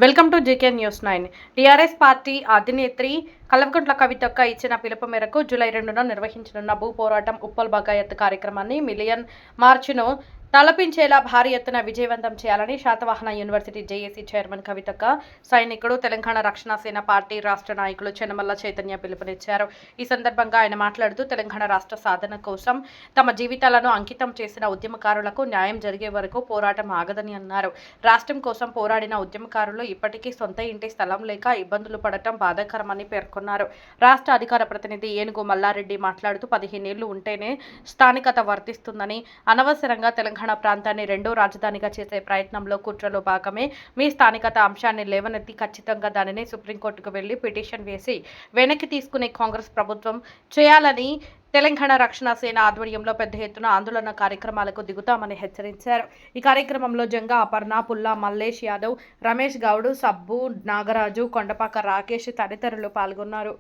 Welcome to GK news 9. TRS party అధినేత్రి కల్వకుంట్ల కవితక్క ఇచ్చిన పిలుపు మేరకు జూలై 2న నిర్వహించనున్న భూ పోరాటం ఉప్పల్ బగాయత్ కార్యక్రమాన్ని మిలియన్ మార్చ్ను తలపించేలా భారీ ఎత్తున విజయవంతం చేయాలని శాతవాహన యూనివర్సిటీ జేఏసీ చైర్మన్ కవితక్క సైనికుడు తెలంగాణ రక్షణ సేన పార్టీ రాష్ట్ర నాయకులు చెన్నమల్ల చైతన్య పిలుపునిచ్చారు. ఈ సందర్భంగా ఆయన మాట్లాడుతూ తెలంగాణ రాష్ట్ర సాధన కోసం తమ జీవితాలను అంకితం చేసిన ఉద్యమకారులకు న్యాయం జరిగే వరకు పోరాటం ఆగదని అన్నారు. రాష్ట్రం కోసం పోరాడిన ఉద్యమకారులు ఇప్పటికీ సొంత ఇంటి స్థలం లేక ఇబ్బందులు పడటం బాధాకరమని పేర్కొన్నారు. రాష్ట్ర అధికార ప్రతినిధి ఏనుగు మల్లారెడ్డి మాట్లాడుతూ 15 ఏళ్లు ఉంటేనే స్థానికత వర్తిస్తుందని, అనవసరంగా తెలంగాణ ప్రాంతాన్ని రెండో రాజధానిగా చేసే ప్రయత్నంలో కుట్రలో భాగమే మీ స్థానికత అంశాన్ని లేవనెత్తి ఖచ్చితంగా దానిని సుప్రీంకోర్టుకు వెళ్లి పిటిషన్ వేసి వెనక్కి తీసుకునే కాంగ్రెస్ ప్రభుత్వం చేయాలని తెలంగాణ రక్షణ సేన ఆధ్వర్యంలో పెద్ద ఎత్తున ఆందోళన కార్యక్రమాలకు దిగుతామని హెచ్చరించారు. ఈ కార్యక్రమంలో జంగా అపర్ణ, పుల్లా మల్లేష్ యాదవ్, రమేష్ గౌడ్, సబ్బు, నాగరాజు, కొండపాక రాకేష్ తదితరులు పాల్గొన్నారు.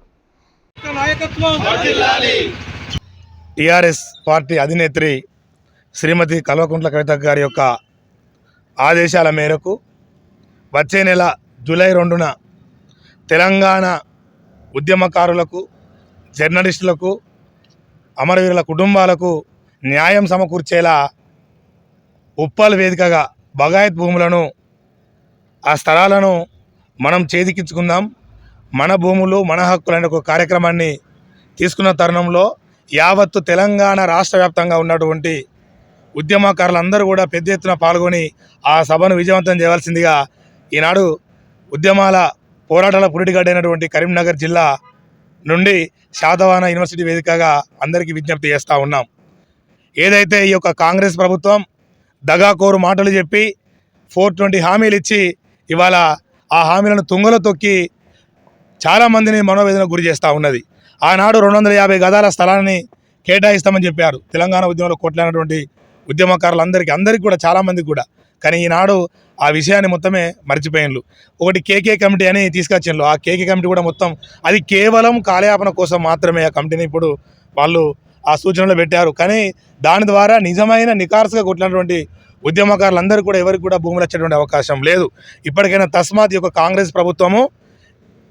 టీఆర్ఎస్ పార్టీ అధినేత్రి శ్రీమతి కల్వకుంట్ల కవితక్క గారి యొక్క ఆదేశాల మేరకు వచ్చే నెల జూలై 2న తెలంగాణ ఉద్యమకారులకు, జర్నలిస్టులకు, అమరవీరుల కుటుంబాలకు న్యాయం సమకూర్చేలా ఉప్పల్ వేదికగా బగాయత్ భూములను, ఆ స్థలాలను మనం చేజిక్కించుకుందాం, మన భూములు మన హక్కులు అనే ఒక కార్యక్రమాన్ని తీసుకున్న తరుణంలో యావత్తు తెలంగాణ రాష్ట్ర వ్యాప్తంగా ఉన్నటువంటి ఉద్యమకారులందరూ కూడా పెద్ద ఎత్తున పాల్గొని ఆ సభను విజయవంతం చేయవలసిందిగా ఈనాడు ఉద్యమాల పోరాటాల పురిటిగడ్డైనటువంటి కరీంనగర్ జిల్లా నుండి శాతవాహన యూనివర్సిటీ వేదికగా అందరికీ విజ్ఞప్తి చేస్తూ ఉన్నాం. ఏదైతే ఈ యొక్క కాంగ్రెస్ ప్రభుత్వం దగాకోరు మాటలు చెప్పి 420 హామీలు ఇచ్చి ఇవాళ ఆ హామీలను తుంగలో తొక్కి చాలామందిని మనోవేదనకు గురి చేస్తూ ఉన్నది. ఆనాడు 250 గదాల స్థలాన్ని కేటాయిస్తామని చెప్పారు తెలంగాణ ఉద్యమంలో కొట్లాడినటువంటి ఉద్యమకారులందరికీ కూడా చాలామందికి కూడా. కానీ ఈనాడు ఆ విషయాన్ని మొత్తమే మర్చిపోయినలు. ఒకటి కేకే కమిటీ అని తీసుకొచ్చిండ్రు. ఆ కేకే కమిటీ కూడా మొత్తం అది కేవలం కాలయాపన కోసం మాత్రమే ఆ కమిటీని ఇప్పుడు వాళ్ళు ఆ సూచనలు పెట్టారు. కానీ దాని ద్వారా నిజమైన నికార్సుగా కొట్టినటువంటి ఉద్యమకారులందరూ కూడా ఎవరికి కూడా భూములు వచ్చేటువంటి అవకాశం లేదు. ఇప్పటికైనా తస్మాత్ యొక్క కాంగ్రెస్ ప్రభుత్వము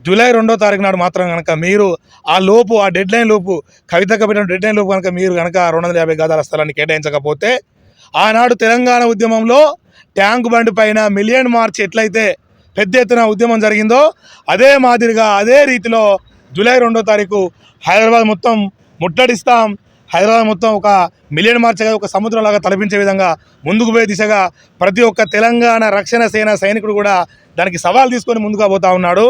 జూలై 2వ తారీఖు నాడు మాత్రం కనుక మీరు ఆ డెడ్ లైన్ లోపు కవితక్క పెట్టిన డెడ్ లైన్ లోపు కనుక మీరు కనుక 250 గదాల స్థలాన్ని కేటాయించకపోతే ఆనాడు తెలంగాణ ఉద్యమంలో ట్యాంక్ బండి పైన మిలియన్ మార్చ్ ఎట్లయితే పెద్ద ఎత్తున ఉద్యమం జరిగిందో అదే మాదిరిగా అదే రీతిలో జూలై 2వ తారీఖు హైదరాబాద్ మొత్తం ముట్టడిస్తాం, హైదరాబాద్ మొత్తం ఒక మిలియన్ మార్చ్గా ఒక సముద్రంలాగా తలపించే విధంగా ముందుకు పోయే దిశగా ప్రతి ఒక్క తెలంగాణ రక్షణ సేన సైనికుడు కూడా దానికి సవాల్ తీసుకొని ముందుగా పోతా ఉన్నాడు.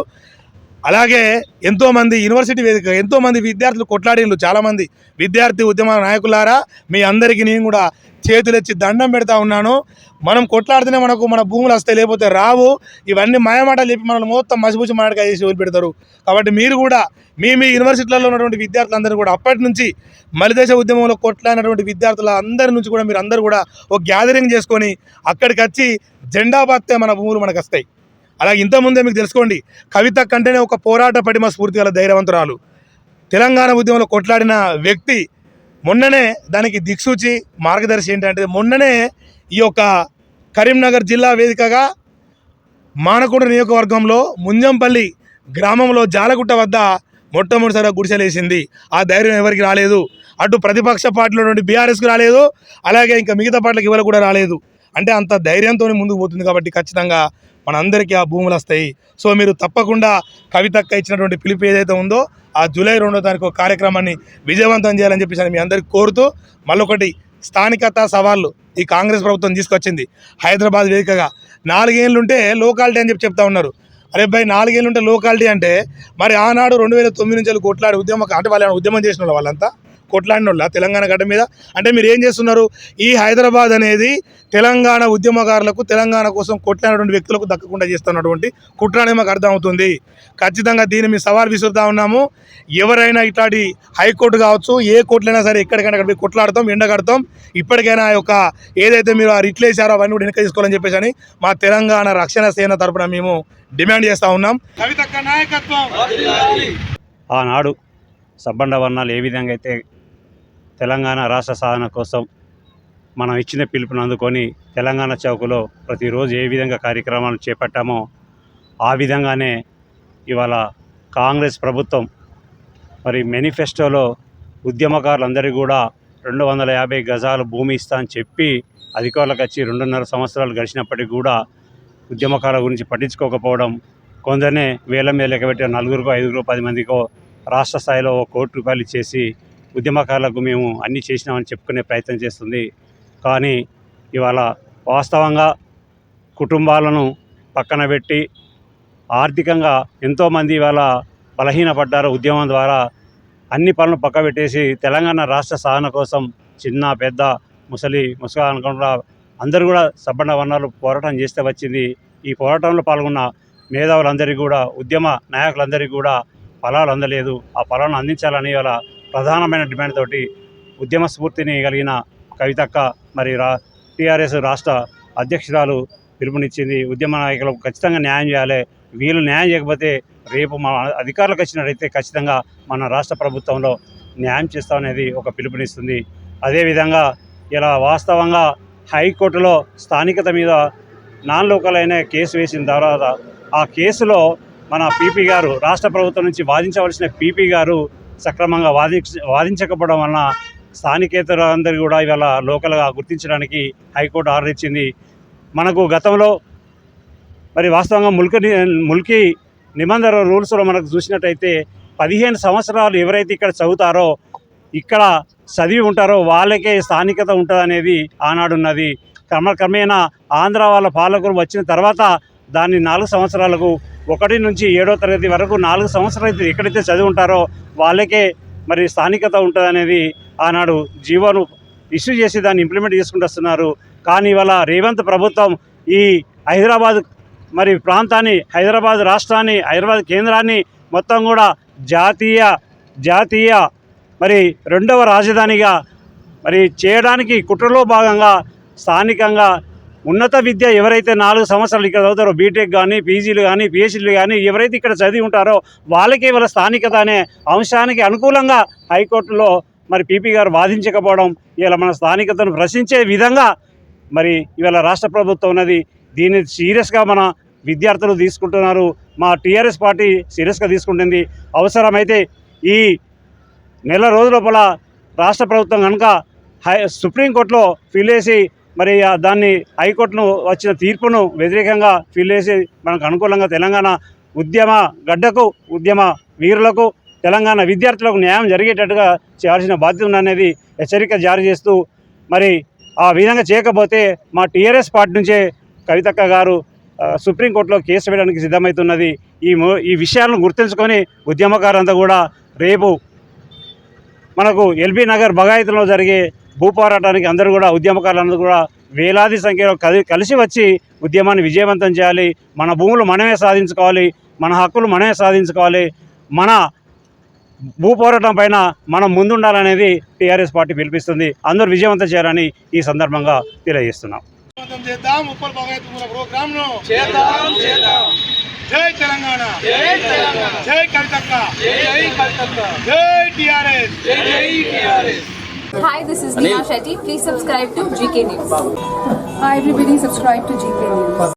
అలాగే ఎంతోమంది యూనివర్సిటీ వేదిక ఎంతోమంది విద్యార్థులు కొట్లాడిళ్ళు. చాలామంది విద్యార్థి ఉద్యమ నాయకులారా మీ అందరికీ నేను కూడా చేతులెచ్చి దండం పెడతా ఉన్నాను. మనం కొట్లాడితేనే మనకు మన భూములు వస్తాయి, లేకపోతే రావు. ఇవన్నీ మాయమాటలు చెప్పి మనల్ని మొత్తం మసిపూసి మాటగా చేసి వదిలిపెడతారు. కాబట్టి మీరు కూడా మీ యూనివర్సిటీలలో ఉన్నటువంటి విద్యార్థులందరూ కూడా అప్పటి నుంచి మలిదేశ ఉద్యమంలో కొట్లాడినటువంటి విద్యార్థుల అందరి నుంచి కూడా మీరు అందరూ కూడా ఒక గ్యాదరింగ్ చేసుకొని అక్కడికి వచ్చి జెండా పాతే మన భూములు మనకు వస్తాయి. అలాగే ఇంతకుముందే మీకు తెలుసుకోండి, కవితక్క అంటేనే ఒక పోరాట పటిమ స్ఫూర్తి గల ధైర్యవంతురాలు, తెలంగాణ ఉద్యమంలో కొట్లాడిన వ్యక్తి. మొన్ననే దానికి దిక్సూచి మార్గదర్శి ఏంటంటే మొన్ననే ఈ యొక్క కరీంనగర్ జిల్లా వేదికగా మానకొండ నియోజకవర్గంలో ముంజంపల్లి గ్రామంలో జాలగుట్ట వద్ద మొట్టమొదటిసారిగా గుడిసెలేసింది. ఆ ధైర్యం ఎవరికి రాలేదు. అటు ప్రతిపక్ష పార్టీలో నుండి బీఆర్ఎస్కి రాలేదు, అలాగే ఇంకా మిగతా పార్టీలకు ఇవాళ కూడా రాలేదు. అంటే అంత ధైర్యంతో ముందుకు పోతుంది. కాబట్టి ఖచ్చితంగా మనందరికీ ఆ భూములు వస్తాయి. సో మీరు తప్పకుండా కవితక్క ఇచ్చినటువంటి పిలుపు ఏదైతే ఉందో ఆ జూలై 2వ తారీఖు కార్యక్రమాన్ని విజయవంతం చేయాలని చెప్పేసి మీ అందరికీ కోరుతూ, మళ్ళొకటి స్థానికత సవాళ్ళు ఈ కాంగ్రెస్ ప్రభుత్వం తీసుకొచ్చింది. హైదరాబాద్ వేదికగా 4 ఏళ్ళుంటే లోకాలిటీ అని చెప్తా ఉన్నారు. అరే భయ్ 4 ఏళ్ళుంటే లోకాలిటీ అంటే మరి ఆనాడు 2009 నుంచి కొట్లాడి అంటే వాళ్ళు ఉద్యమం చేసిన వాళ్ళంతా కొట్లాడిన వాళ్ళ తెలంగాణ గడ్డ మీద. అంటే మీరు ఏం చేస్తున్నారు? ఈ హైదరాబాద్ అనేది తెలంగాణ ఉద్యమకారులకు, తెలంగాణ కోసం కొట్లాడినటువంటి వ్యక్తులకు దక్కకుండా చేస్తున్నటువంటి కుట్ర అనేది మాకు అర్థమవుతుంది. ఖచ్చితంగా దీన్ని మేము సవాల్ విసురుతా ఉన్నాము. ఎవరైనా ఇట్లాంటి హైకోర్టు కావచ్చు, ఏ కోర్టులైనా సరే ఎక్కడికైనా అక్కడ కొట్లాడతాం, ఎండగడతాం. ఇప్పటికైనా ఆ యొక్క ఏదైతే మీరు ఆ రిట్లు వేసారో అవన్నీ కూడా వెనక తీసుకోవాలని చెప్పేసి అని మా తెలంగాణ రక్షణ సేన తరపున మేము డిమాండ్ చేస్తూ ఉన్నాం. కవితక్క నాయకత్వం. ఆనాడు సబ్బండ వర్ణాలు ఏ విధంగా అయితే తెలంగాణ రాష్ట్ర సాధన కోసం మనం ఇచ్చిన పిలుపుని అందుకొని తెలంగాణ చౌకలో ప్రతిరోజు ఏ విధంగా కార్యక్రమాలు చేపట్టామో ఆ విధంగానే ఇవాళ కాంగ్రెస్ ప్రభుత్వం మరి మేనిఫెస్టోలో ఉద్యమకారులందరికీ కూడా 250 గజాలు భూమి ఇస్తా అని చెప్పి అధికారులకు వచ్చి 2.5 సంవత్సరాలు గడిచినప్పటికీ కూడా ఉద్యమకారుల గురించి పట్టించుకోకపోవడం, కొందరినే వేల మీద లెక్కబెట్టే 4 5 10 మందికో రాష్ట్ర స్థాయిలో ₹1 కోటి ఇచ్చేసి ఉద్యమకారులకు మేము అన్నీ చేసినామని చెప్పుకునే ప్రయత్నం చేస్తుంది. కానీ ఇవాళ వాస్తవంగా కుటుంబాలను పక్కన పెట్టి ఆర్థికంగా ఎంతోమంది ఇవాళ బలహీనపడ్డారు. ఉద్యమం ద్వారా అన్ని పనులు పక్కబెట్టేసి తెలంగాణ రాష్ట్ర సాధన కోసం చిన్న పెద్ద ముసలి అనుకుండా అందరూ కూడా సబ్బండ వర్ణాలు పోరాటం చేస్తే వచ్చింది. ఈ పోరాటంలో పాల్గొన్న మేధావులందరికీ కూడా ఉద్యమ నాయకులందరికీ కూడా ఫలాలు అందలేదు. ఆ ఫలాలను అందించాలని ఇవాళ ప్రధానమైన డిమాండ్ తోటి ఉద్యమ స్ఫూర్తిని కలిగిన కవితక్క మరి టీఆర్ఎస్ రాష్ట్ర అధ్యక్షురాలు పిలుపునిచ్చింది. ఉద్యమ నాయకులకు ఖచ్చితంగా న్యాయం చేయాలి. వీళ్ళు న్యాయం చేయకపోతే రేపు మన అధికారులకు వచ్చినట్టయితే ఖచ్చితంగా మన రాష్ట్ర ప్రభుత్వంలో న్యాయం చేస్తామనేది ఒక పిలుపునిస్తుంది. అదేవిధంగా ఇలా వాస్తవంగా హైకోర్టులో స్థానికత మీద నాన్ లోకల్ అయిన కేసు వేసిన తర్వాత ఆ కేసులో మన పీపీ గారు రాష్ట్ర ప్రభుత్వం నుంచి వాదించవలసిన పీపీ గారు సక్రమంగా వాదించకపోవడం వలన స్థానికేతరులందరూ కూడా ఇవాళ లోకల్గా గుర్తించడానికి హైకోర్టు ఆర్డర్ ఇచ్చింది. మనకు గతంలో మరి వాస్తవంగా ముల్కీ నిబంధన రూల్స్లో మనకు చూసినట్టయితే 15 సంవత్సరాలు ఎవరైతే ఇక్కడ చదువుతారో ఇక్కడ చదివి ఉంటారో వాళ్ళకే స్థానికత ఉంటుందనేది ఆనాడున్నది. క్రమేణా ఆంధ్ర వాళ్ళ పాలకులు వచ్చిన తర్వాత దాన్ని 4 సంవత్సరాలకు 1 నుంచి 7వ తరగతి వరకు 4 సంవత్సరాలు ఎక్కడైతే చదివి ఉంటారో వాళ్ళకే మరి స్థానికత ఉంటుందనేది ఆనాడు జీవోను ఇష్యూ చేసి దాన్ని ఇంప్లిమెంట్ చేసుకుంటూ వస్తున్నారు. కానీ ఇవాళ రేవంత్ ప్రభుత్వం ఈ హైదరాబాద్ మరి ప్రాంతాన్ని, హైదరాబాద్ రాష్ట్రాన్ని, హైదరాబాద్ కేంద్రాన్ని మొత్తం కూడా జాతీయ మరి 2వ రాజధానిగా మరి చేయడానికి కుట్రలో భాగంగా స్థానికంగా ఉన్నత విద్య ఎవరైతే 4 సంవత్సరాలు ఇక్కడ చదువుతారో బీటెక్ కానీ పీజీలు కానీ పిహెచ్డీలు కానీ ఎవరైతే ఇక్కడ చదివి ఉంటారో వాళ్ళకే ఇవాళ స్థానికత అనే అంశానికి అనుకూలంగా హైకోర్టులో మరి పీపీ గారు వాదించకపోవడం ఇవాళ మన స్థానికతను ప్రశ్నించే విధంగా మరి ఇవాళ రాష్ట్ర ప్రభుత్వం ఉన్నది. దీన్ని సీరియస్గా మన విద్యార్థులు తీసుకుంటున్నారు. మా టీఆర్ఎస్ పార్టీ సీరియస్గా తీసుకుంటుంది. అవసరమైతే ఈ నెల రోజుల లోపల రాష్ట్ర ప్రభుత్వం కనుక సుప్రీంకోర్టులో ఫిల్ వేసి మరి దాన్ని హైకోర్టును వచ్చిన తీర్పును వ్యతిరేకంగా ఫిల్ వేసి మనకు అనుకూలంగా తెలంగాణ ఉద్యమ గడ్డకు, ఉద్యమ వీరులకు, తెలంగాణ విద్యార్థులకు న్యాయం జరిగేటట్టుగా చేయాల్సిన బాధ్యత ఉందనేది హెచ్చరిక జారీ చేస్తూ మరి ఆ విధంగా చేయకపోతే మా టీఆర్ఎస్ పార్టీ నుంచే కవితక్క గారు సుప్రీంకోర్టులో కేసు వేయడానికి సిద్ధమవుతున్నది. ఈ విషయాలను గుర్తుంచుకొని ఉద్యమకారులంతా కూడా రేపు మనకు ఎల్బీ నగర్ బగాయత్లో జరిగే భూ పోరాటానికి అందరూ కూడా ఉద్యమకారులందరూ కూడా వేలాది సంఖ్యలో కలిసి వచ్చి ఉద్యమాన్ని విజయవంతం చేయాలి. మన భూములు మనమే సాధించుకోవాలి, మన హక్కులు మనమే సాధించుకోవాలి, మన భూ పోరాటం పైన మనం ముందుండాలనేది టీఆర్ఎస్ పార్టీ పిలిపిస్తుంది. అందరూ విజయవంతం చేయాలని ఈ సందర్భంగా తెలియజేస్తున్నాం. జై తెలంగాణ, జై కవితక్క, జై TRS. Hi, this is Neha Shetty. Please subscribe to GK News. Hi everybody, subscribe to GK News.